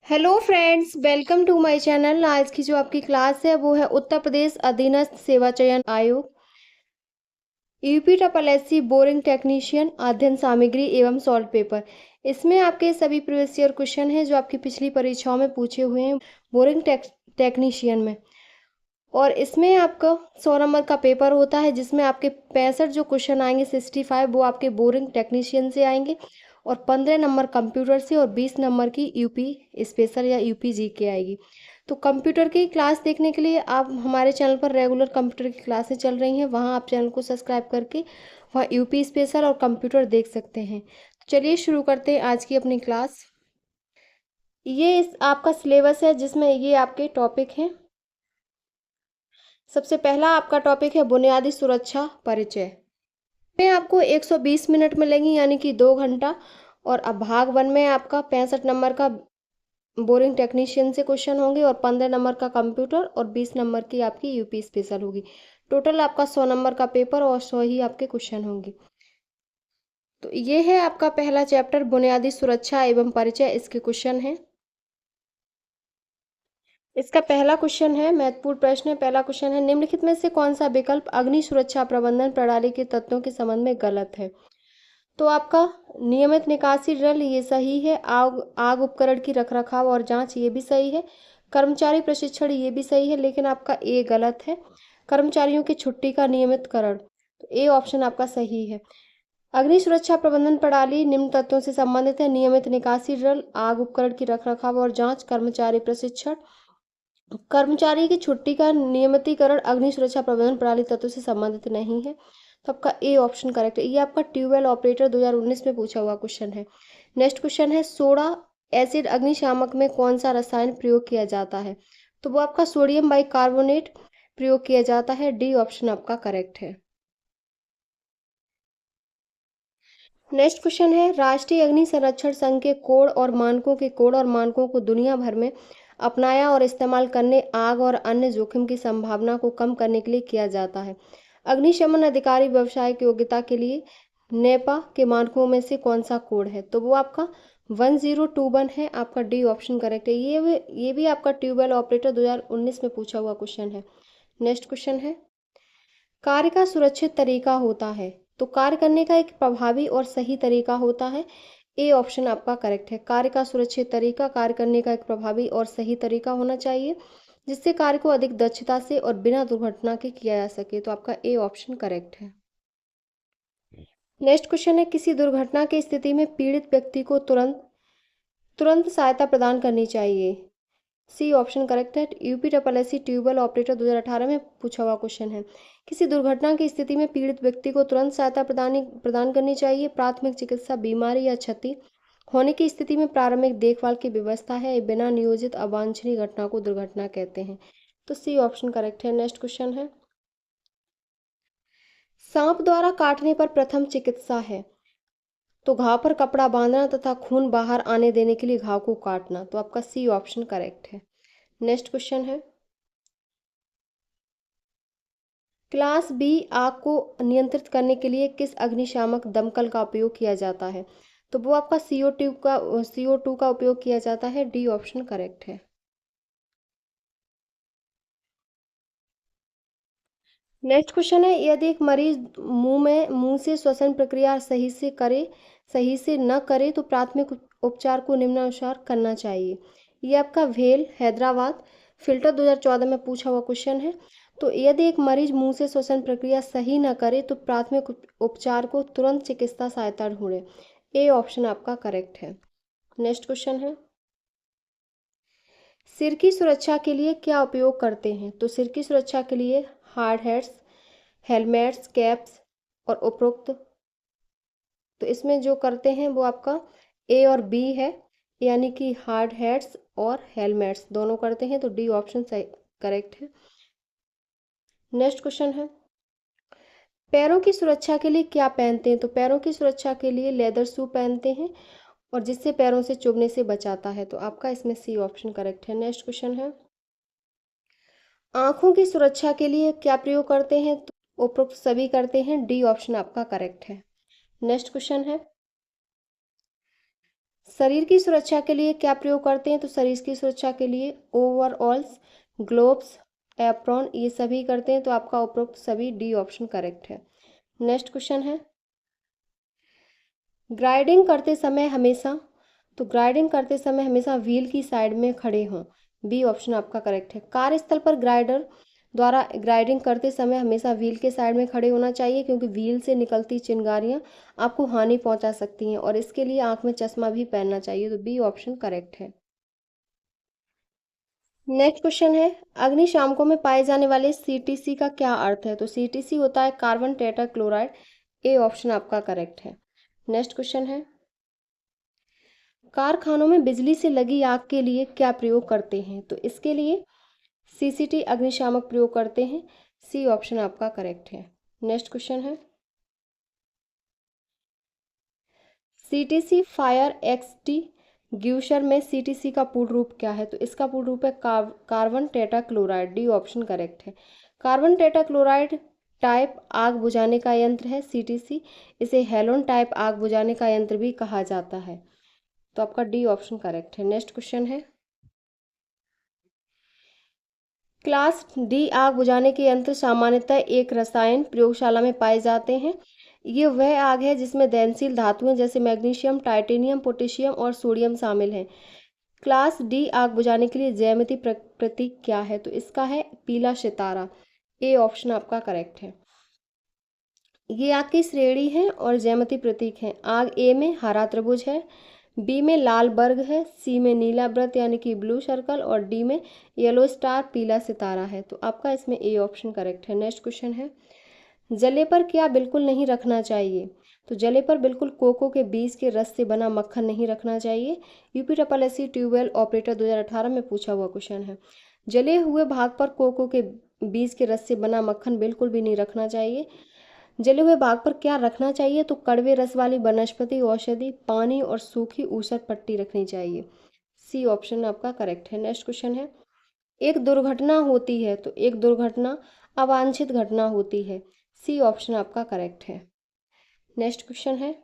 Hello friends, welcome to my channel. आज की जो आपकी क्लास है वो है उत्तर प्रदेश अधीनस्थ सेवा चयन आयोग UP triple SC boring technician अध्ययन सामग्री एवं सॉल्व पेपर। इसमें आपके सभी प्रीवियस ईयर क्वेश्चन हैं जो आपकी पिछली परीक्षाओं में पूछे हुए हैं बोरिंग टेक्नीशियन में। और इसमें आपका 100 नंबर का पेपर होता है जिसमें आपके 65 जो क्वेश्चन आएंगे 65 वो आपके बोरिंग टेक्नीशियन से आएंगे और 15 नंबर कंप्यूटर से और 20 नंबर की यूपी स्पेशल या यूपी जी के आएगी। तो कंप्यूटर की क्लास देखने के लिए आप हमारे चैनल पर रेगुलर कंप्यूटर की क्लासें चल रही हैं, वहाँ आप चैनल को सब्सक्राइब करके वहाँ यूपी स्पेशल और कंप्यूटर देख सकते हैं। चलिए शुरू करते हैं आज की अपनी क्लास। ये इस आपका सिलेबस है जिसमें ये आपके टॉपिक हैं। सबसे पहला आपका टॉपिक है बुनियादी सुरक्षा परिचय में आपको 120 मिनट मिलेंगी यानी कि 2 घंटा। और अब भाग 1 में आपका 65 नंबर का बोरिंग टेक्नीशियन से क्वेश्चन होंगे और 15 नंबर का कंप्यूटर और 20 नंबर की आपकी यूपी स्पेशल होगी। टोटल आपका 100 नंबर का पेपर और 100 ही आपके क्वेश्चन होंगे। तो ये है आपका पहला चैप्टर बुनियादी सुरक्षा एवं परिचय। इसके क्वेश्चन हैं। इसका पहला क्वेश्चन है, महत्वपूर्ण प्रश्न है। पहला क्वेश्चन है, निम्नलिखित में से कौन सा विकल्प अग्नि सुरक्षा प्रबंधन प्रणाली के तत्वों के संबंध में गलत है? तो आपका नियमित निकासी ड्रिल ये सही है। आग आग उपकरण की रखरखाव और जांच ये भी सही है। कर्मचारी प्रशिक्षण ये भी सही है, लेकिन आपका ए गलत है। कर्मचारियों की छुट्टी का नियमितकरण, तो ए ऑप्शन आपका सही है। अग्नि सुरक्षा प्रबंधन प्रणाली निम्न तत्वों से संबंधित है: नियमित निकासी ड्रिल, आग उपकरण की रखरखाव और जांच, कर्मचारी प्रशिक्षण। कर्मचारी की छुट्टी का नियमितीकरण अग्नि सुरक्षा प्रबंधन प्रणाली तत्व से संबंधित नहीं है। तो आपका ए ऑप्शन करेक्ट है। ये आपका ट्यूबवेल ऑपरेटर 2019 में पूछा हुआ क्वेश्चन है। नेक्स्ट क्वेश्चन है, सोडा एसिड अग्निशामक में कौन सा रसायन प्रयोग किया जाता है? तो वो आपका सोडियम बाइकार्बोनेट प्रयोग किया जाता है। डी ऑप्शन आपका करेक्ट है। नेक्स्ट क्वेश्चन है, राष्ट्रीय अग्नि संरक्षण संघ के कोड और मानकों को दुनिया भर में अपनाया और इस्तेमाल करने आग और अन्य जोखिम की संभावना को कम करने के लिए किया जाता है। अग्निशमन अधिकारी व्यवसायिक योग्यता के लिए नेपा के मानकों में से कौन सा कोड है? तो वो आपका 1021 है। आपका डी ऑप्शन करेक्ट है। ये भी आपका ट्यूबवेल ऑपरेटर 2019 में पूछा हुआ क्वेश्चन है। नेक्स्ट क्वेश्चन है, कार्य का सुरक्षित तरीका होता है। तो कार्य करने का एक प्रभावी और सही तरीका होता है। ए ऑप्शन आपका करेक्ट है। कार्य का सुरक्षित तरीका, कार्य करने का एक प्रभावी और सही तरीका होना चाहिए जिससे कार्य को अधिक दक्षता से और बिना दुर्घटना के किया जा सके। तो आपका ए ऑप्शन करेक्ट है। नेक्स्ट क्वेश्चन है, किसी दुर्घटना की स्थिति में पीड़ित व्यक्ति को तुरंत तुरंत सहायता प्रदान करनी चाहिए। सी ऑप्शन करेक्ट है। UP triple SC tubewell operator 2018 में पूछा हुआ क्वेश्चन है। किसी दुर्घटना की स्थिति में पीड़ित व्यक्ति को तुरंत सहायता प्रदान करनी चाहिए। प्राथमिक चिकित्सा, बीमारी या क्षति होने की स्थिति में प्रारंभिक देखभाल की व्यवस्था है। बिना नियोजित अवांछनीय घटना को दुर्घटना कहते हैं। तो सी ऑप्शन करेक्ट है। नेक्स्ट क्वेश्चन है, सांप द्वारा काटने पर प्रथम चिकित्सा है। तो घाव पर कपड़ा बांधना तथा खून बाहर आने देने के लिए घाव को काटना। तो आपका सी ऑप्शन करेक्ट है। नेक्स्ट क्वेश्चन है, क्लास बी आग को नियंत्रित करने के लिए किस अग्निशामक दमकल का उपयोग किया जाता है? तो वो आपका CO2 का उपयोग किया जाता है। डी ऑप्शन करेक्ट है। नेक्स्ट क्वेश्चन है, यदि एक मरीज मुंह से श्वसन प्रक्रिया सही से न करे तो प्राथमिक उपचार को निम्नानुसार करना चाहिए। ये आपका भेल हैदराबाद फिल्टर 2014 में पूछा हुआ क्वेश्चन है। तो यदि एक मरीज मुंह से श्वसन प्रक्रिया सही न करे तो प्राथमिक उपचार को तुरंत चिकित्सा सहायता ढूंढे। ए ऑप्शन आपका करेक्ट है। नेक्स्ट क्वेश्चन है, सिर की सुरक्षा के लिए क्या उपयोग करते हैं? तो सिर की सुरक्षा के लिए हार्ड हैट्स, हेलमेट्स, कैप्स और उपरोक्त। तो इसमें जो करते हैं वो आपका ए और बी है, यानी कि हार्ड हैट्स और हेलमेट्स दोनों करते हैं। तो डी ऑप्शन सही करेक्ट है। नेक्स्ट क्वेश्चन है, पैरों की सुरक्षा के लिए क्या पहनते हैं? तो पैरों की सुरक्षा के लिए लेदर शू पहनते हैं और जिससे पैरों से चुभने से बचाता है। तो आपका इसमें सी ऑप्शन करेक्ट है। नेक्स्ट क्वेश्चन है, आंखों की सुरक्षा के लिए क्या प्रयोग करते हैं? तो उपरोक्त सभी करते हैं। डी ऑप्शन आपका करेक्ट है। नेक्स्ट क्वेश्चन है, शरीर की सुरक्षा के लिए क्या प्रयोग करते हैं? तो शरीर की सुरक्षा के लिए ओवरऑल्स, ग्लोव्स, एप्रॉन, ये सभी करते हैं। तो आपका उपरोक्त सभी डी ऑप्शन करेक्ट है। नेक्स्ट क्वेश्चन है, ग्राइडिंग करते समय हमेशा, तो ग्राइडिंग करते समय हमेशा व्हील की साइड में खड़े हों। बी ऑप्शन आपका करेक्ट है। कार्यस्थल पर ग्राइडर द्वारा ग्राइडिंग करते समय हमेशा व्हील के साइड में खड़े होना चाहिए, क्योंकि व्हील से निकलती चिंगारियां आपको हानि पहुंचा सकती हैं, और इसके लिए आंख में चश्मा भी पहनना चाहिए। तो बी ऑप्शन करेक्ट है। नेक्स्ट क्वेश्चन है, अग्निशामकों में पाए जाने वाले सीटीसी का क्या अर्थ है? तो सीटीसी होता है carbon tetra chloride. A option आपका करेक्ट है। नेक्स्ट क्वेश्चन है, कारखानों में बिजली से लगी आग के लिए क्या प्रयोग करते हैं? तो इसके लिए सीसीटी अग्निशामक प्रयोग करते हैं। सी ऑप्शन आपका करेक्ट है। नेक्स्ट क्वेश्चन है, सीटीसी फायर एक्सटिंग्विशर में सीटीसी का पूर्ण रूप क्या है? तो इसका पूर्ण रूप है carbon tetra chloride. D option correct है। कार्बन टेट्रा क्लोराइड टाइप आग बुझाने का यंत्र है सीटीसी। इसे हेलोन टाइप आग बुझाने का यंत्र भी कहा जाता है। तो आपका डी ऑप्शन करेक्ट है। नेक्स्ट क्वेश्चन है, क्लास डी आग बुझाने के यंत्र सामान्यतः एक रसायन प्रयोगशाला में पाए जाते हैं। ये वह आग है जिसमें दहनशील धातुएं जैसे मैग्नीशियम, टाइटेनियम, पोटेशियम और सोडियम शामिल हैं। क्लास डी आग बुझाने के लिए ज्यामिति प्रतीक क्या है? तो इसका है पीला सितारा। ए ऑप्शन आपका करेक्ट है। ये आग की श्रेणी है और ज्यामिति प्रतीक है। आग ए में हरा त्रिभुज है, बी में लाल वर्ग है, सी में नीला वृत्त यानी कि ब्लू सर्कल, और डी में येलो स्टार पीला सितारा है। तो आपका इसमें ए ऑप्शन करेक्ट है। नेक्स्ट क्वेश्चन है, जले पर क्या बिल्कुल नहीं रखना चाहिए? तो जले पर बिल्कुल कोको के बीज के रस से बना मक्खन नहीं रखना चाहिए। यूपीएससी ट्यूबवेल ऑपरेटर 2018 में पूछा हुआ क्वेश्चन है। जले हुए भाग पर कोको के बीज के रस से बना मक्खन बिल्कुल भी नहीं रखना चाहिए। जले हुए भाग पर क्या रखना चाहिए? तो कड़वे रस वाली वनस्पति औषधि, पानी और सूखी ऊसर पट्टी रखनी चाहिए। सी ऑप्शन आपका करेक्ट है। नेक्स्ट क्वेश्चन है, एक दुर्घटना होती है, तो एक दुर्घटना अवांछित घटना होती है। सी ऑप्शन आपका करेक्ट है। नेक्स्ट क्वेश्चन है,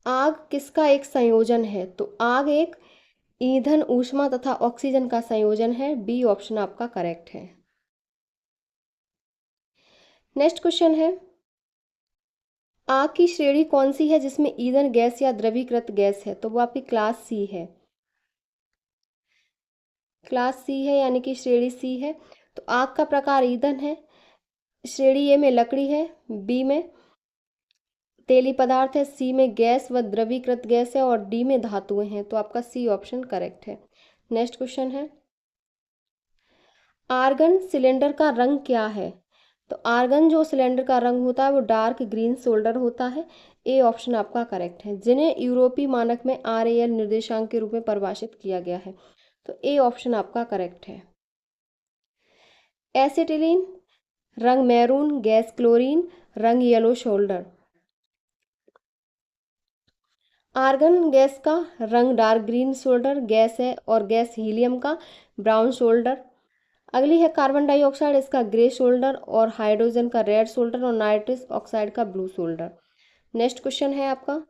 आग किसका एक संयोजन है? तो आग एक ईंधन, ऊष्मा तथा ऑक्सीजन का संयोजन है। बी ऑप्शन आपका करेक्ट है। नेक्स्ट क्वेश्चन है, आग की श्रेणी कौन सी है जिसमें ईंधन गैस या द्रवीकृत गैस है? तो वो आपकी क्लास सी है। क्लास सी है यानी कि श्रेणी सी है। तो आग का प्रकार ईंधन है। श्रेणी ए में लकड़ी है, बी में तेली पदार्थ है, सी में गैस व द्रवीकृत गैस है, और डी में धातुएं हैं। तो आपका सी ऑप्शन करेक्ट है। नेक्स्ट क्वेश्चन है, आर्गन सिलेंडर का रंग क्या है? तो आर्गन जो सिलेंडर का रंग होता है वो डार्क ग्रीन सोल्डर होता है। ए ऑप्शन आपका करेक्ट है। जिन्हें यूरोपीय मानक में RAL निर्देशांक के रूप में परिभाषित किया गया है। तो ए ऑप्शन आपका करेक्ट है। एसिटिलीन रंग मैरून, गैस क्लोरीन रंग येलो शोल्डर। आर्गन गैस का रंग डार्क ग्रीन शोल्डर गैस है, और गैस हीलियम का ब्राउन शोल्डर। अगली है कार्बन डाइऑक्साइड, इसका ग्रे शोल्डर, और हाइड्रोजन का रेड शोल्डर, और नाइट्रस ऑक्साइड का ब्लू शोल्डर। नेक्स्ट क्वेश्चन है आपका,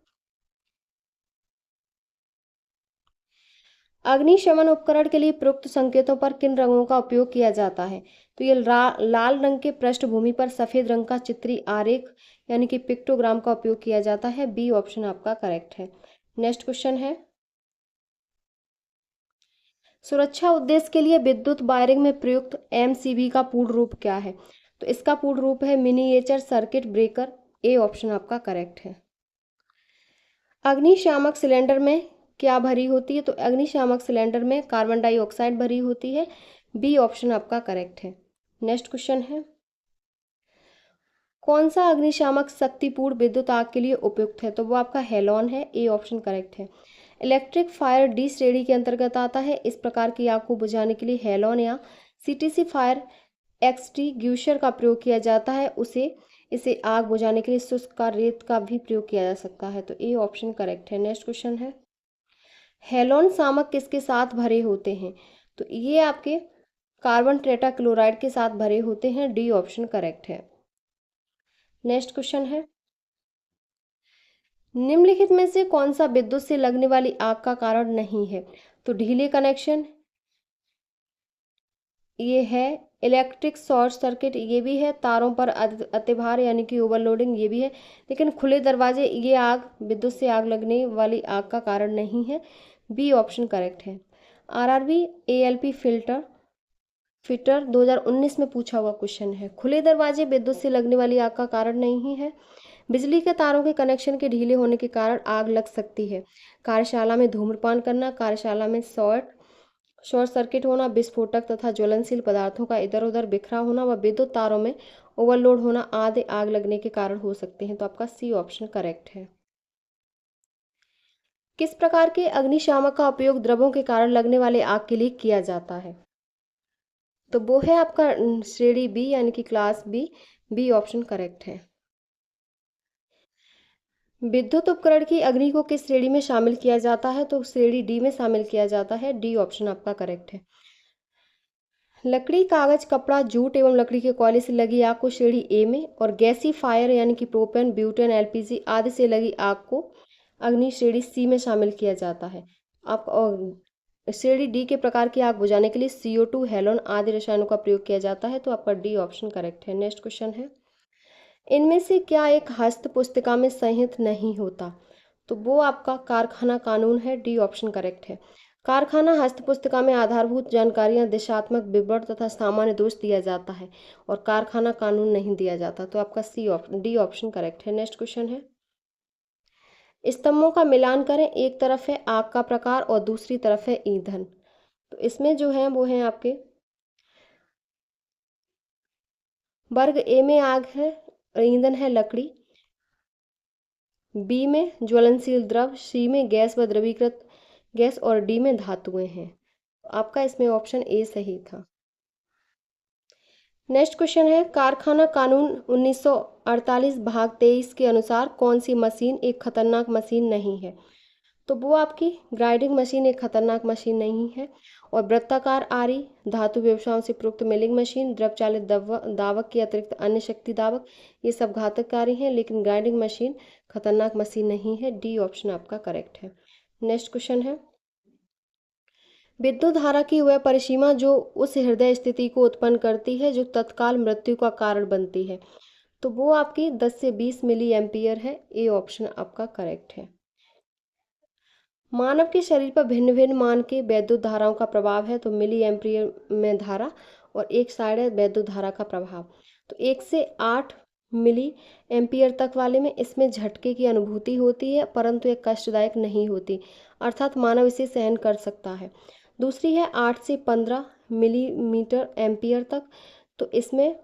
अग्निशमन उपकरण के लिए प्रयुक्त संकेतों पर किन रंगों का उपयोग किया जाता है? तो ये लाल रंग के पृष्ठभूमि पर सफेद रंग का चित्रीय आरेख यानी कि पिक्टोग्राम का उपयोग किया जाता है। बी ऑप्शन आपका करेक्ट है। नेक्स्ट क्वेश्चन है, सुरक्षा उद्देश्य के लिए विद्युत वायरिंग में प्रयुक्त MCB का पूर्ण रूप क्या है? तो इसका पूर्ण रूप है miniature circuit breaker. A option आपका करेक्ट है। अग्निशामक सिलेंडर में क्या भरी होती है? तो अग्निशामक सिलेंडर में कार्बन डाइऑक्साइड भरी होती है। बी ऑप्शन आपका करेक्ट है। नेक्स्ट क्वेश्चन है, कौन सा अग्निशामक शक्तिपूर्ण विद्युत आग के लिए उपयुक्त है? तो वो आपका हेलोन है। ए ऑप्शन करेक्ट है। इलेक्ट्रिक फायर डी श्रेणी के अंतर्गत आता है। इस प्रकार की आग को बुझाने के लिए हेलोन या सीटीसी फायर एक्सटिंग्विशर का प्रयोग किया जाता है। इसे आग बुझाने के लिए शुष्क का रेत का भी प्रयोग किया जा सकता है। तो ए ऑप्शन करेक्ट है। नेक्स्ट क्वेश्चन है, हेलोन शामक किसके साथ भरे होते हैं? तो ये आपके कार्बन टेट्रा क्लोराइड के साथ भरे होते हैं। डी ऑप्शन करेक्ट है। नेक्स्ट क्वेश्चन है, निम्नलिखित में से कौन सा विद्युत से लगने वाली आग का कारण नहीं है? तो ढीले कनेक्शन, ये है इलेक्ट्रिक शॉर्ट सर्किट, ये भी है तारों पर अतिभार यानी कि ओवरलोडिंग, ये भी है। लेकिन खुले दरवाजे, ये आग विद्युत से आग लगने वाली आग का कारण नहीं है। बी ऑप्शन करेक्ट है। आरआरबी एएलपी फिटर 2019 में पूछा हुआ क्वेश्चन है। खुले दरवाजे विद्युत से लगने वाली आग का कारण नहीं है। बिजली के तारों के कनेक्शन के ढीले होने के कारण आग लग सकती है। कार्यशाला में धूम्रपान करना, कार्यशाला में शॉर्ट सर्किट होना, विस्फोटक तथा ज्वलनशील पदार्थों का इधर उधर बिखरा होना व विद्युत तारों में ओवरलोड होना आदि आग लगने के कारण हो सकते हैं। तो आपका सी ऑप्शन करेक्ट है। किस प्रकार के अग्निशामक का उपयोग द्रव्यों के कारण लगने वाले आग के लिए किया जाता है? तो वो है आपका श्रेणी बी यानी कि class B. B option correct है। विद्युत उपकरण की अग्नि को किस श्रेणी में शामिल किया जाता है? तो श्रेणी डी में शामिल किया जाता है। डी ऑप्शन आपका करेक्ट है। लकड़ी, कागज, कपड़ा, जूट एवं लकड़ी के कोयले से लगी आग को श्रेणी ए में और गैसी फायर यानी कि प्रोपेन, ब्यूटेन, एलपीजी आदि से लगी आग को अग्नि श्रेणी सी में शामिल किया जाता है। आप श्रेणी डी के प्रकार की आग बुझाने के लिए CO2, हेलोन आदि रसायनों का प्रयोग किया जाता है। तो आपका डी ऑप्शन करेक्ट है। नेक्स्ट क्वेश्चन है, इनमें से क्या एक हस्त पुस्तिका में संहित नहीं होता? तो वो आपका कारखाना कानून है। डी ऑप्शन करेक्ट है। कारखाना हस्त पुस्तिका में आधारभूत जानकारियां, दिशात्मक विवरण तथा सामान्य दोष दिया जाता है और कारखाना कानून नहीं दिया जाता। तो आपका डी ऑप्शन करेक्ट है। नेक्स्ट क्वेश्चन है, स्तंभों का मिलान करें। एक तरफ है आग का प्रकार और दूसरी तरफ है ईंधन। तो इसमें जो है वो है आपके वर्ग ए में आग है, ईंधन है लकड़ी, बी में ज्वलनशील द्रव, सी में गैस व द्रवीकृत गैस और डी में धातुएं हैं। आपका इसमें ऑप्शन ए सही था। नेक्स्ट क्वेश्चन है, कारखाना कानून 1948 भाग 23 के अनुसार कौन सी मशीन एक खतरनाक मशीन नहीं है? तो वो आपकी ग्राइंडिंग मशीन एक खतरनाक मशीन नहीं है। और वृत्ताकार आरी, धातु व्यवसायों से प्रयुक्त मिलिंग मशीन, द्रव चालित दावक के अतिरिक्त अन्य शक्ति दावक, ये सब घातककारी हैं, लेकिन ग्राइंडिंग मशीन खतरनाक मशीन नहीं है। डी ऑप्शन आपका करेक्ट है। नेक्स्ट क्वेश्चन है, विद्युत धारा की वह परिसीमा जो उस हृदय स्थिति को उत्पन्न करती है जो तत्काल मृत्यु का कारण बनती है। तो वो आपकी 10 से 20 मिली एम्पियर है। ए ऑप्शन आपका करेक्ट है। मानव के शरीर पर भिन्न भिन्न मान के वैद्युत धाराओं का प्रभाव है। तो मिली एम्पियर में धारा और एक साइड है वैद्युत धारा का प्रभाव। तो 1 से 8 मिली एम्पियर तक वाले में इसमें झटके की अनुभूति होती है, परंतु एक कष्टदायक नहीं होती, अर्थात मानव इसे सहन कर सकता है। दूसरी है 8 से 15 मिलीमीटर एम्पियर तक, तो इसमें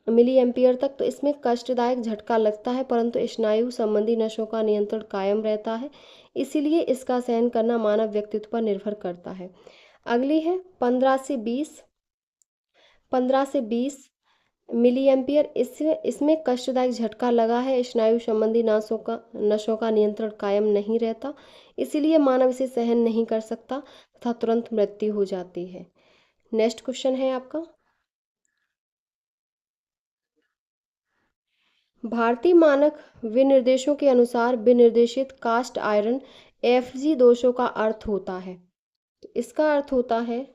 मिली एम्पियर तक, तो इसमें कष्टदायक झटका लगता है, परंतु स्नायु संबंधी नसों का नियंत्रण कायम रहता है, इसीलिए इसका सहन करना मानव व्यक्तित्व पर निर्भर करता है। अगली है 15 से 20 मिली एम्पियर, इसमें कष्टदायक झटका लगा है, स्नायु संबंधी नसों का नियंत्रण कायम नहीं रहता, इसीलिए मानव इसे सहन नहीं कर सकता तथा तुरंत मृत्यु हो जाती है। नेक्स्ट क्वेश्चन है आपका, भारतीय मानक विनिर्देशों के अनुसार विनिर्देशित कास्ट आयरन Fg200 का अर्थ होता है। तो इसका अर्थ होता है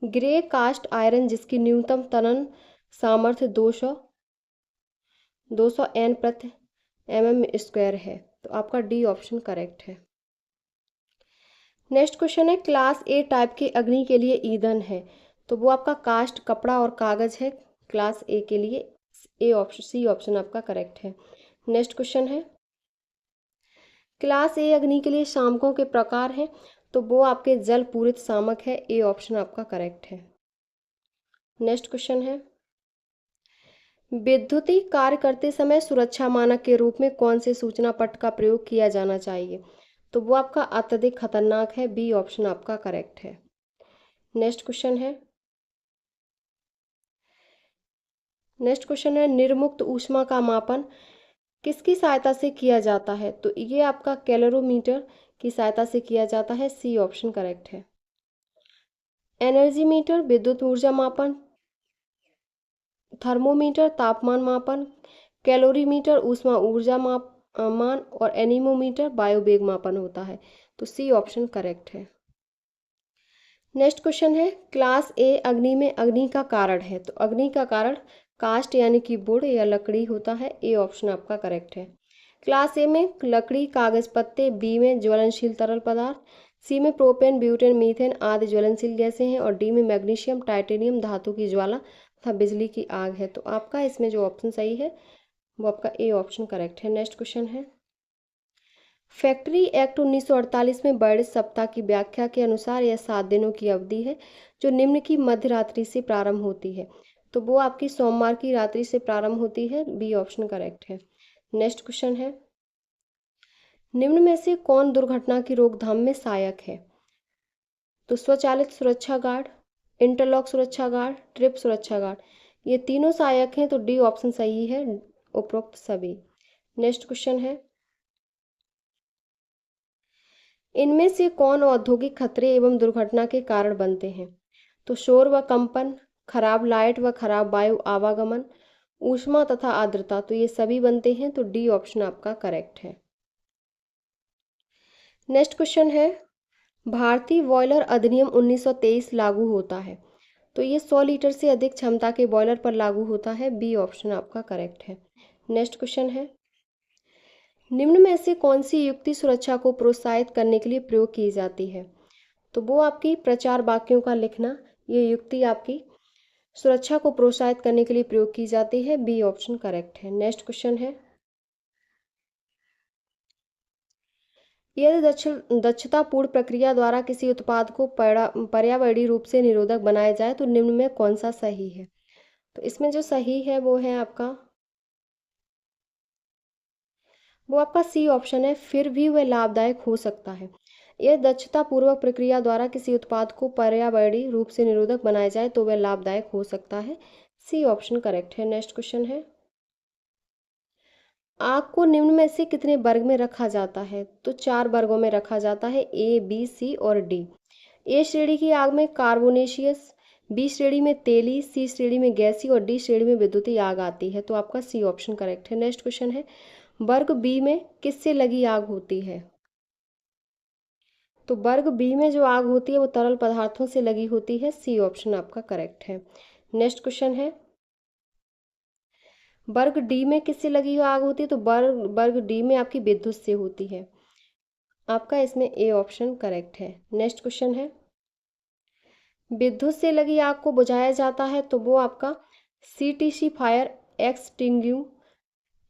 ग्रे कास्ट आयरन जिसकी न्यूनतम तनन सामर्थ्य 200 N प्रति mm² है। तो आपका डी ऑप्शन करेक्ट है। नेक्स्ट क्वेश्चन है, क्लास ए टाइप की अग्नि के लिए ईंधन है। तो वो आपका कास्ट, कपड़ा और कागज है क्लास ए के लिए। सी ऑप्शन आपका करेक्ट है। नेक्स्ट क्वेश्चन है, क्लास ए अग्नि के लिए शामकों के प्रकार हैं। तो वो आपके जल पूरित शामक है। ए ऑप्शन आपका करेक्ट है। नेक्स्ट क्वेश्चन है, विद्युतीय कार्य करते समय सुरक्षा मानक के रूप में कौन से सूचना पट का प्रयोग किया जाना चाहिए? तो वो आपका अत्यधिक खतरनाक है। बी ऑप्शन आपका करेक्ट है। नेक्स्ट क्वेश्चन है, निर्मुक्त ऊष्मा का मापन किसकी सहायता से किया जाता है? तो ये आपका कैलोरीमीटर की सहायता से किया जाता है। सी ऑप्शन करेक्ट है। एनर्जी मीटर, विद्युत ऊर्जा मापन, थर्मोमीटर तापमान मापन, कैलोरीमीटर ऊष्मा ऊर्जा मान और एनीमोमीटर वायुवेग मापन होता है। तो सी ऑप्शन करेक्ट है। नेक्स्ट क्वेश्चन है क्लास ए अग्नि में अग्नि का कारण है। तो अग्नि का कारण काष्ठ यानी कि वुड या लकड़ी होता है। ए ऑप्शन आपका करेक्ट है। क्लास ए में लकड़ी, कागज पत्ते, बी में ज्वलनशील तरल पदार्थ, सी में प्रोपेन, ब्यूटेन, मीथेन आदि ज्वलनशील गैसें हैं और डी में मैग्नीशियम, टाइटेनियम धातु की ज्वाला तथा बिजली की आग है। तो आपका इसमें जो ऑप्शन सही है वो आपका ए ऑप्शन करेक्ट है। नेक्स्ट क्वेश्चन है फैक्ट्री एक्ट 1948 में बर्ड सप्ताह की व्याख्या के अनुसार यह 7 दिनों की अवधि है जो निम्न की मध्य रात्रि से प्रारंभ होती है। तो वो आपकी सोमवार की रात्रि से प्रारंभ होती है। बी ऑप्शन करेक्ट है। नेक्स्ट क्वेश्चन है निम्न में से कौन दुर्घटना की रोकथाम में सहायक है। तो स्वचालित सुरक्षा गार्ड, इंटरलॉक सुरक्षा गार्ड, ट्रिप सुरक्षा गार्ड, ये तीनों सहायक हैं। तो डी ऑप्शन सही है, उपरोक्त सभी। नेक्स्ट क्वेश्चन है इनमें से कौन औद्योगिक खतरे एवं दुर्घटना के कारण बनते हैं। तो शोर व कंपन, खराब लाइट व खराब वायु आवागमन, ऊष्मा तथा आर्द्रता, तो ये सभी बनते हैं। तो डी ऑप्शन आपका करेक्ट है। नेक्स्ट क्वेश्चन है भारतीय बॉयलर अधिनियम 1923 लागू होता है। तो ये 100 लीटर से अधिक क्षमता के बॉयलर पर लागू होता है। बी ऑप्शन आपका करेक्ट है। नेक्स्ट क्वेश्चन है निम्न में से कौन सी युक्ति सुरक्षा को प्रोत्साहित करने के लिए प्रयोग की जाती है। तो वो आपकी प्रचार वाक्यों का लिखना, ये युक्ति आपकी सुरक्षा को प्रोत्साहित करने के लिए प्रयोग की जाती है। बी ऑप्शन करेक्ट है। नेक्स्ट क्वेश्चन है यदि दक्षतापूर्ण प्रक्रिया द्वारा किसी उत्पाद को पर्यावरणीय रूप से निरोधक बनाया जाए तो निम्न में कौन सा सही है। तो इसमें जो सही है वो आपका सी ऑप्शन है, फिर भी वह लाभदायक हो सकता है। यह दक्षतापूर्वक प्रक्रिया द्वारा किसी उत्पाद को पर्यावरणीय रूप से निरोधक बनाया जाए तो वह लाभदायक हो सकता है। सी ऑप्शन करेक्ट है। नेक्स्ट क्वेश्चन है आग को निम्न में से कितने वर्ग में रखा जाता है। तो 4 वर्गों में रखा जाता है, ए, बी, सी और डी। ए श्रेणी की आग में कार्बोनेशियस, बी श्रेणी में तेली, सी श्रेणी में गैसी और डी श्रेणी में विद्युतीय आग आती है। तो आपका सी ऑप्शन करेक्ट है। नेक्स्ट क्वेश्चन है वर्ग बी में किससे लगी आग होती है। तो वर्ग बी में जो आग होती है वो तरल पदार्थों से लगी होती है। सी ऑप्शन आपका करेक्ट है। नेक्स्ट क्वेश्चन है वर्ग डी में किससे लगी आग होती है। तो वर्ग डी में आपकी विद्युत से होती है। आपका इसमें ए ऑप्शन करेक्ट है। नेक्स्ट क्वेश्चन है विद्युत से लगी आग को बुझाया जाता है तो वो आपका सीटीसी फायर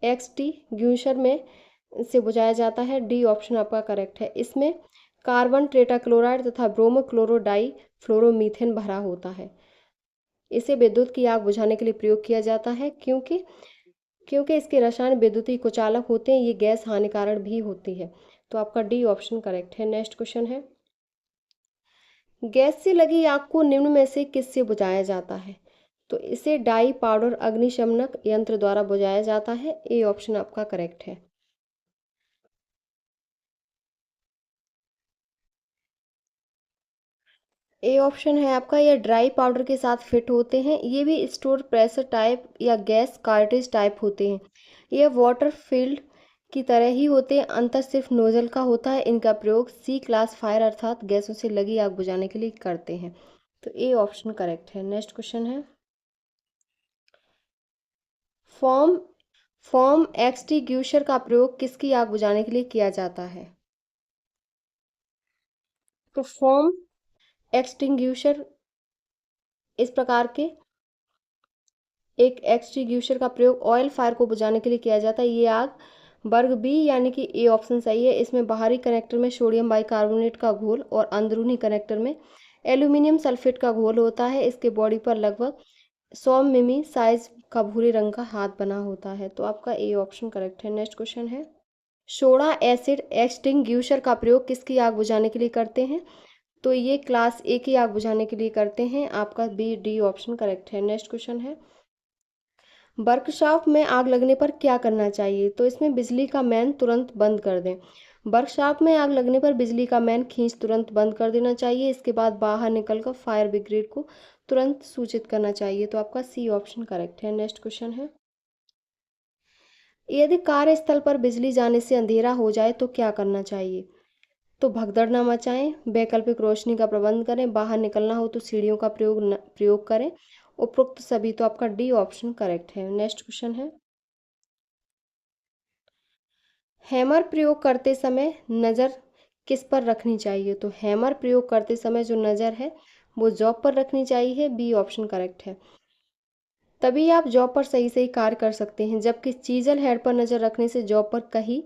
एक्सटिंग्यूशर में से बुझाया जाता है। डी ऑप्शन आपका करेक्ट है। इसमें कार्बन टेट्राक्लोराइड तथा ब्रोमो क्लोरोडाई फ्लोरोमीथेन भरा होता है। इसे विद्युत की आग बुझाने के लिए प्रयोग किया जाता है क्योंकि इसके रसायन विद्युतीय कुचालक होते हैं। ये गैस हानिकारक भी होती है। तो आपका डी ऑप्शन करेक्ट है। नेक्स्ट क्वेश्चन है गैस से लगी आग को निम्न में से किससे बुझाया जाता है। तो इसे डाई पाउडर अग्निशमनक यंत्र द्वारा बुझाया जाता है। ए ऑप्शन आपका करेक्ट है। ए ऑप्शन है आपका यह ड्राई पाउडर के साथ फिट होते हैं। ये भी स्टोर प्रेशर टाइप या गैस कार्ट्रिज टाइप होते हैं। यह वाटर फील्ड की तरह ही होते हैं, अंतर सिर्फ नोजल का होता है। इनका प्रयोग सी क्लास फायर अर्थात गैसों से लगी आग बुझाने के लिए करते हैं। तो ए ऑप्शन करेक्ट है। नेक्स्ट क्वेश्चन है फॉर्म फॉर्म एक्सटिंग्यूशर का प्रयोग किसकी आग बुझाने के लिए किया जाता है। तो फॉर्म एक्सटिंग्यूशर इस प्रकार के एक एक्सटिंग्यूशर का प्रयोग ऑयल फायर को बुझाने के लिए किया जाता है। ये आग वर्ग बी यानी कि ए ऑप्शन सही है। इसमें बाहरी कनेक्टर में सोडियम बाइकार्बोनेट का घोल और अंदरूनी कनेक्टर में एल्यूमिनियम सल्फेट का घोल होता है। इसके बॉडी पर लगभग 100 मिमी साइज का भूरे रंग का हाथ बना होता है। तो आपका ए ऑप्शन करेक्ट है। नेक्स्ट क्वेश्चन है सोडा एसिड एक्सटिंग्यूशर का प्रयोग किसकी आग बुझाने के लिए करते हैं। तो ये क्लास ए की आग बुझाने के लिए करते हैं। आपका बी डी ऑप्शन करेक्ट है। नेक्स्ट क्वेश्चन है वर्कशॉप में आग लगने पर क्या करना चाहिए। तो इसमें बिजली का मैन तुरंत बंद कर दें। वर्कशॉप में आग लगने पर बिजली का मैन खींच तुरंत बंद कर देना चाहिए। इसके बाद बाहर निकलकर फायर ब्रिगेड को तुरंत सूचित करना चाहिए। तो आपका सी ऑप्शन करेक्ट है। नेक्स्ट क्वेश्चन है यदि कार्यस्थल पर बिजली जाने से अंधेरा हो जाए तो क्या करना चाहिए? तो भगदड़ न मचाएं, वैकल्पिक रोशनी का प्रबंध करें, बाहर निकलना हो तो सीढ़ियों का प्रयोग करें। उपरोक्त सभी, तो आपका डी ऑप्शन करेक्ट है। नेक्स्ट क्वेश्चन है, हैमर प्रयोग करते समय नज़र किस पर रखनी चाहिए? तो हैमर प्रयोग करते समय जो नज़र है वो जॉब पर रखनी चाहिए। बी ऑप्शन करेक्ट है। तभी आप जॉब पर सही सही कार्य कर सकते हैं, जबकि चीजल हेड पर नज़र रखने से जॉब पर कहीं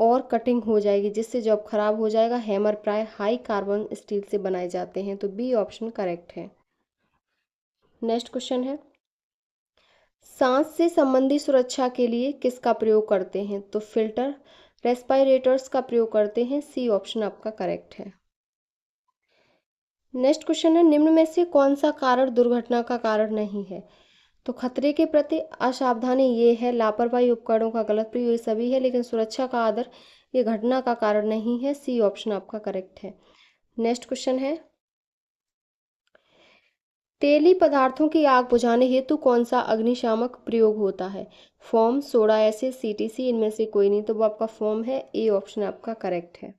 और कटिंग हो जाएगी, जिससे जॉब खराब हो जाएगा। हैमर प्राय हाई कार्बन स्टील से बनाए जाते हैं। तो बी ऑप्शन करेक्ट है। नेक्स्ट क्वेश्चन है, सांस से संबंधित सुरक्षा के लिए किसका प्रयोग करते हैं? तो फिल्टर, रेस्पिरेटर्स का प्रयोग करते हैं। सी ऑप्शन आपका करेक्ट है। नेक्स्ट क्वेश्चन है, निम्न में से कौन सा कारण दुर्घटना का कारण नहीं है? तो खतरे के प्रति असावधानी ये है, लापरवाही, उपकरणों का गलत प्रयोग, ये सभी है, लेकिन सुरक्षा का आदर ये घटना का कारण नहीं है। सी ऑप्शन आपका करेक्ट है। नेक्स्ट क्वेश्चन है, तेली पदार्थों की आग बुझाने हेतु कौन सा अग्निशामक प्रयोग होता है? फोम, सोडा एसिड, सीटीसी, इनमें से कोई नहीं, तो वो आपका फोम है। ए ऑप्शन आपका करेक्ट है।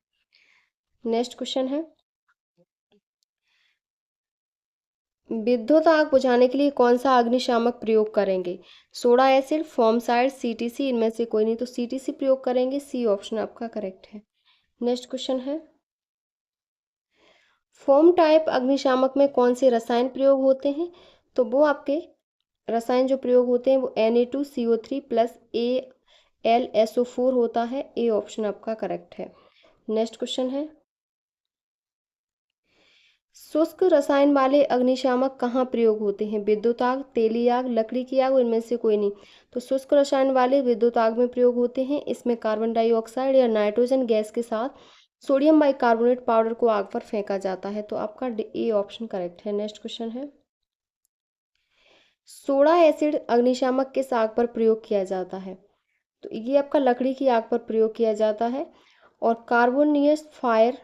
नेक्स्ट क्वेश्चन है, विद्युत आग बुझाने के लिए कौन सा अग्निशामक प्रयोग करेंगे? सोडा एसिड, फॉर्मसाइड, सीटीसी, इनमें से कोई नहीं, तो सीटीसी प्रयोग करेंगे। सी ऑप्शन आपका करेक्ट है। नेक्स्ट क्वेश्चन है, फोम टाइप अग्निशामक में कौन से रसायन प्रयोग होते हैं? तो वो आपके रसायन जो प्रयोग होते हैं वो Na2CO3 प्लस AlSO4 होता है। ए ऑप्शन आपका करेक्ट है। नेक्स्ट क्वेश्चन है, शुष्क रसायन वाले अग्निशामक कहाँ प्रयोग होते हैं? विद्युत आग, तेली आग, लकड़ी की आग, इनमें से कोई नहीं, तो शुष्क रसायन वाले विद्युत आग में प्रयोग होते हैं। इसमें कार्बन डाइऑक्साइड या नाइट्रोजन गैस के साथ सोडियम बाइकार्बोनेट पाउडर को आग पर फेंका जाता है। तो आपका ए ऑप्शन करेक्ट है। नेक्स्ट क्वेश्चन है, सोडा एसिड अग्निशामक किस आग पर प्रयोग किया जाता है? तो ये आपका लकड़ी की आग पर प्रयोग किया जाता है। और कार्बोनियस फायर,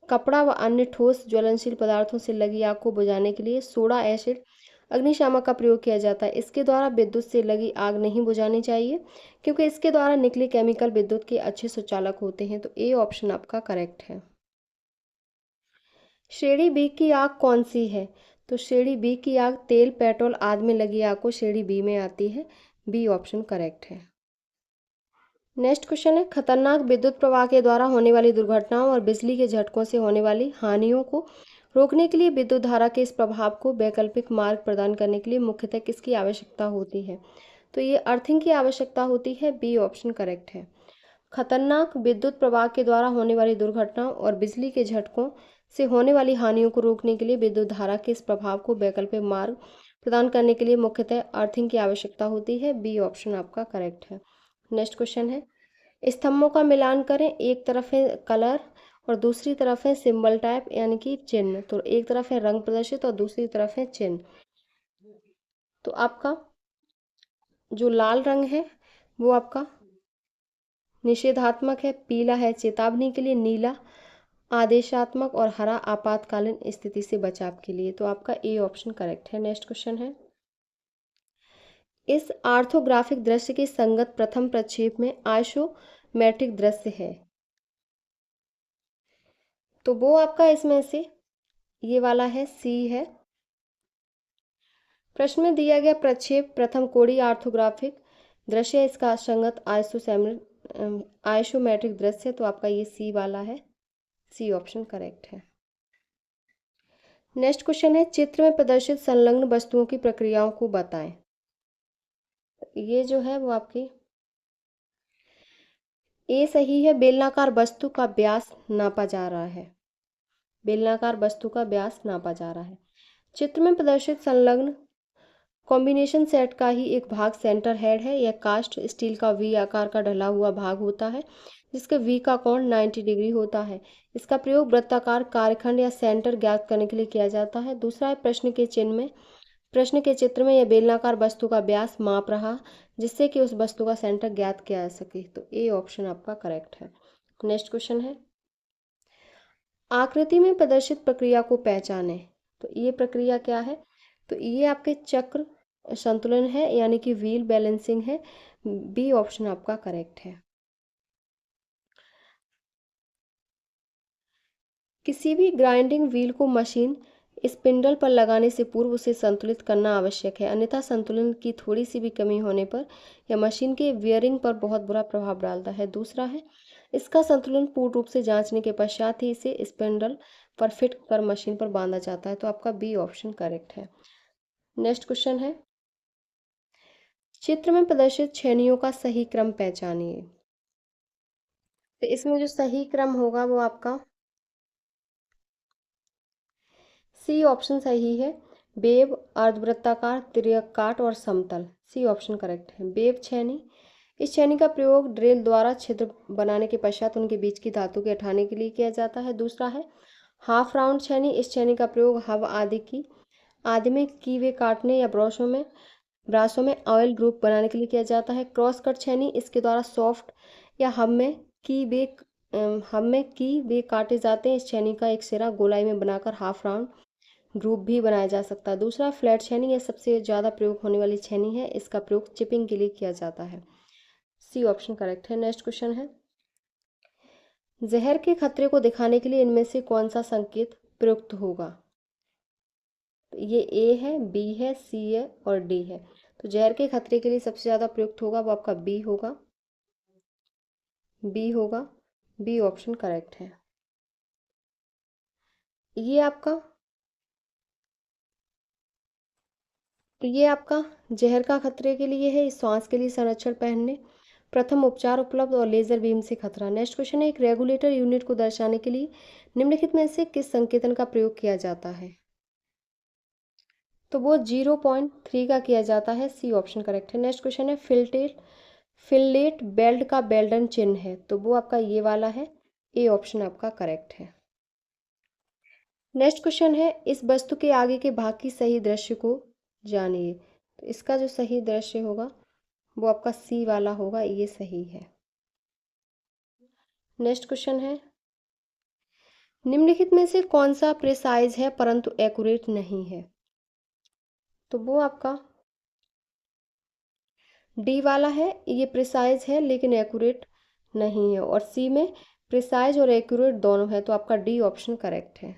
कपड़ा व अन्य ठोस ज्वलनशील पदार्थों से लगी आग को बुझाने के लिए सोडा एसिड अग्निशामक का प्रयोग किया जाता है। इसके द्वारा विद्युत से लगी आग नहीं बुझानी चाहिए, क्योंकि इसके द्वारा निकले केमिकल विद्युत के अच्छे सुचालक होते हैं। तो ए ऑप्शन आपका करेक्ट है। श्रेणी बी की आग कौन सी है? तो श्रेणी बी की आग तेल, पेट्रोल आदि में लगी आग को श्रेणी बी में आती है। बी ऑप्शन करेक्ट है। नेक्स्ट क्वेश्चन है, खतरनाक विद्युत प्रवाह के द्वारा होने वाली दुर्घटनाओं और बिजली के झटकों से होने वाली हानियों को रोकने के लिए विद्युत धारा के इस प्रभाव को वैकल्पिक मार्ग प्रदान करने के लिए मुख्यतः किसकी आवश्यकता होती है? तो ये अर्थिंग की आवश्यकता होती है। बी ऑप्शन करेक्ट है। खतरनाक विद्युत प्रवाह के द्वारा होने वाली दुर्घटनाओं और बिजली के झटकों से होने वाली हानियों को रोकने के लिए विद्युत धारा के इस प्रभाव को वैकल्पिक मार्ग प्रदान करने के लिए मुख्यतः अर्थिंग की आवश्यकता होती है। बी ऑप्शन आपका करेक्ट है। नेक्स्ट क्वेश्चन है, स्तंभों का मिलान करें, एक तरफ है कलर और दूसरी तरफ है सिंबल टाइप यानी कि चिन्ह। तो एक तरफ है रंग प्रदर्शित और दूसरी तरफ है चिन्ह। तो आपका जो लाल रंग है वो आपका निषेधात्मक है, पीला है चेतावनी के लिए, नीला आदेशात्मक और हरा आपातकालीन स्थिति से बचाव के लिए। तो आपका ए ऑप्शन करेक्ट है। नेक्स्ट क्वेश्चन है, इस आर्थोग्राफिक दृश्य के संगत प्रथम प्रक्षेप में आइसोमेट्रिक दृश्य है। तो वो आपका इसमें से ये वाला है, सी है। प्रश्न में दिया गया प्रक्षेप प्रथम कोणीय आर्थोग्राफिक दृश्य है, इसका संगत आइसोमेट्रिक दृश्य, तो आपका ये सी वाला है। सी ऑप्शन करेक्ट है। नेक्स्ट क्वेश्चन है, चित्र में प्रदर्शित संलग्न वस्तुओं की प्रक्रियाओं को बताएं। ये जो है वो आपकी ए सही है, बेलनाकार वस्तु का व्यास नापा जा रहा है। बेलनाकार वस्तु का व्यास नापा जा रहा है। चित्र में प्रदर्शित संलग्न कॉम्बिनेशन सेट का ही एक भाग सेंटर हेड है। यह कास्ट स्टील का वी आकार का ढला हुआ भाग होता है, जिसके वी का कोण 90 डिग्री होता है। इसका प्रयोग वृत्ताकार कार्यखंड या सेंटर ज्ञात करने के लिए किया जाता है। दूसरा है, प्रश्न के चित्र में यह बेलनाकार वस्तु का व्यास माप रहा, जिससे कि उस वस्तु का सेंटर ज्ञात किया जा सके। तो ए ऑप्शन आपका करेक्ट है। नेक्स्ट क्वेश्चन है, आकृति में प्रदर्शित प्रक्रिया को पहचानें। तो ये प्रक्रिया क्या है? तो ये आपके चक्र संतुलन है यानी कि व्हील बैलेंसिंग है। बी ऑप्शन आपका करेक्ट है। किसी भी ग्राइंडिंग व्हील को मशीन स्पिंडल पर लगाने से पूर्व उसे संतुलित करना आवश्यक है, अन्यथा संतुलन की थोड़ी सी भी कमी होने पर यह मशीन के वियरिंग पर बहुत बुरा प्रभाव डालता है। दूसरा है, इसका संतुलन पूर्ण रूप से जांचने के पश्चात ही इसे स्पिंडल पर फिट कर मशीन पर बांधा जाता है। तो आपका बी ऑप्शन करेक्ट है। नेक्स्ट क्वेश्चन है, चित्र में प्रदर्शित छेनियों का सही क्रम पहचानिए। तो इसमें जो सही क्रम होगा वो आपका सी ऑप्शन सही है। वेब, अर्धवृत्ताकार, तिर्यक काट और समतल। सी ऑप्शन करेक्ट है। वेब छेनी, इस छेनी का प्रयोग ड्रिल द्वारा छिद्र बनाने के पश्चात उनके बीच की धातु के हटाने के लिए किया जाता है। दूसरा है हाफ राउंड छेनी, इस छेनी का प्रयोग हब आदि में कीवे काटने या ब्रासों में ऑयल ग्रुप बनाने के लिए किया जाता है। क्रॉस कट छेनी, इसके द्वारा सॉफ्ट या हब में की वे काटे जाते हैं। इस छेनी का एक सिरा गोलाई में बनाकर हाफ राउंड ग्रुप भी बनाया जा सकता है। दूसरा फ्लैट छेनी, यह सबसे ज़्यादा प्रयोग होने वाली छेनी है, इसका प्रयोग चिपिंग के लिए किया जाता है। सी ऑप्शन करेक्ट है। नेक्स्ट क्वेश्चन है, जहर के खतरे को दिखाने के लिए इनमें से कौन सा संकेत प्रयुक्त होगा। तो ये ए है, बी है, सी है और डी है। तो जहर के खतरे के लिए सबसे ज़्यादा प्रयुक्त होगा वो आपका बी होगा। बी ऑप्शन करेक्ट है। ये आपका जहर का खतरे के लिए है, श्वास के लिए संरक्षण पहनने, प्रथम उपचार उपलब्ध और लेजर बीम से खतरा। नेक्स्ट क्वेश्चन है, एक रेगुलेटर यूनिट को दर्शाने के लिए निम्नलिखित में से किस संकेतन का प्रयोग किया जाता है। तो वो 0.3 का किया जाता है। सी ऑप्शन करेक्ट है। नेक्स्ट क्वेश्चन है, फिलेट बेल्ट का बेल्डन चिन्ह है। तो वो आपका ये वाला है। ए ऑप्शन आपका करेक्ट है। नेक्स्ट क्वेश्चन है, इस वस्तु के आगे के भाग की सही दृश्य को जानिए। तो इसका जो सही दृश्य होगा वो आपका सी वाला होगा, ये सही है। नेक्स्ट क्वेश्चन है, निम्नलिखित में से कौन सा प्रिसाइज है परंतु एक्यूरेट नहीं है। तो वो आपका डी वाला है, ये प्रिसाइज है लेकिन एक्यूरेट नहीं है। और सी में प्रिसाइज और एक्यूरेट दोनों है, तो आपका डी ऑप्शन करेक्ट है।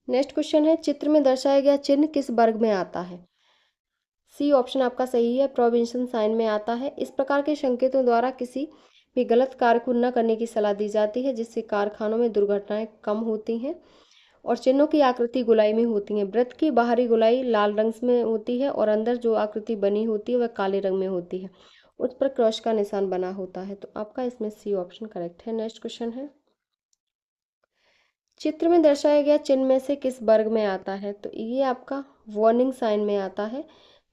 नेक्स्ट क्वेश्चन है, चित्र में दर्शाया गया चिन्ह किस वर्ग में आता है। सी ऑप्शन आपका सही है, प्रोविंशन साइन में आता है। इस प्रकार के संकेतों द्वारा किसी भी गलत कार्य को न करने की सलाह दी जाती है, जिससे कारखानों में दुर्घटनाएं कम होती हैं। और चिन्हों की आकृति गोलाई में होती है। वृत्त की बाहरी गोलाई लाल रंग में होती है और अंदर जो आकृति बनी होती है वह काले रंग में होती है, उस पर क्रॉस का निशान बना होता है। तो आपका इसमें सी ऑप्शन करेक्ट है। नेक्स्ट क्वेश्चन है, चित्र में दर्शाया गया चिन्ह में से किस वर्ग में आता है। तो ये आपका वार्निंग साइन में आता है।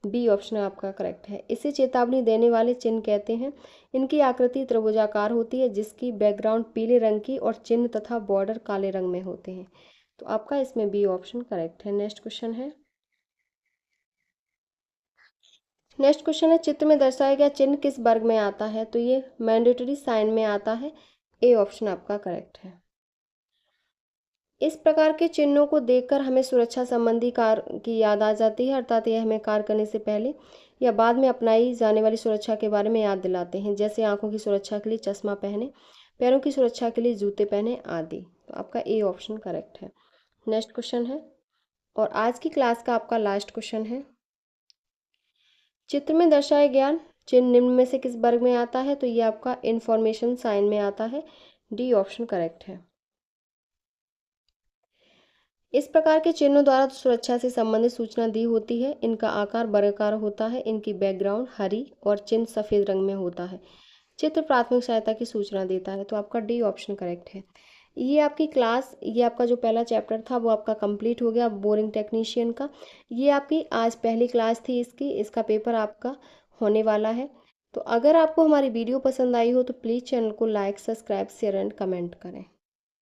बी ऑप्शन आपका करेक्ट है। इसे चेतावनी देने वाले चिन्ह कहते हैं। इनकी आकृति त्रिभुजाकार होती है, जिसकी बैकग्राउंड पीले रंग की और चिन्ह तथा बॉर्डर काले रंग में होते हैं। तो आपका इसमें बी ऑप्शन करेक्ट है। नेक्स्ट क्वेश्चन है, चित्र में दर्शाया गया चिन्ह किस वर्ग में आता है। तो ये मैंडेटरी साइन में आता है। ए ऑप्शन आपका करेक्ट है। इस प्रकार के चिन्हों को देखकर हमें सुरक्षा संबंधी कार्य की याद आ जाती है, अर्थात यह हमें कार्य करने से पहले या बाद में अपनाई जाने वाली सुरक्षा के बारे में याद दिलाते हैं, जैसे आंखों की सुरक्षा के लिए चश्मा पहने, पैरों की सुरक्षा के लिए जूते पहने आदि। तो आपका ए ऑप्शन करेक्ट है। नेक्स्ट क्वेश्चन है, और आज की क्लास का आपका लास्ट क्वेश्चन है, चित्र में दर्शाया गया चिन्ह निम्न में से किस वर्ग में आता है। तो ये आपका इंफॉर्मेशन साइन में आता है। डी ऑप्शन करेक्ट है। इस प्रकार के चिन्हों द्वारा सुरक्षा से संबंधित सूचना दी होती है। इनका आकार वर्गाकार होता है, इनकी बैकग्राउंड हरी और चिन्ह सफ़ेद रंग में होता है। चित्र प्राथमिक सहायता की सूचना देता है। तो आपका डी ऑप्शन करेक्ट है। ये आपका जो पहला चैप्टर था वो आपका कंप्लीट हो गया, बोरिंग टेक्नीशियन का। ये आपकी आज पहली क्लास थी इसका पेपर आपका होने वाला है। तो अगर आपको हमारी वीडियो पसंद आई हो तो प्लीज़ चैनल को like, subscribe, share and comment करें।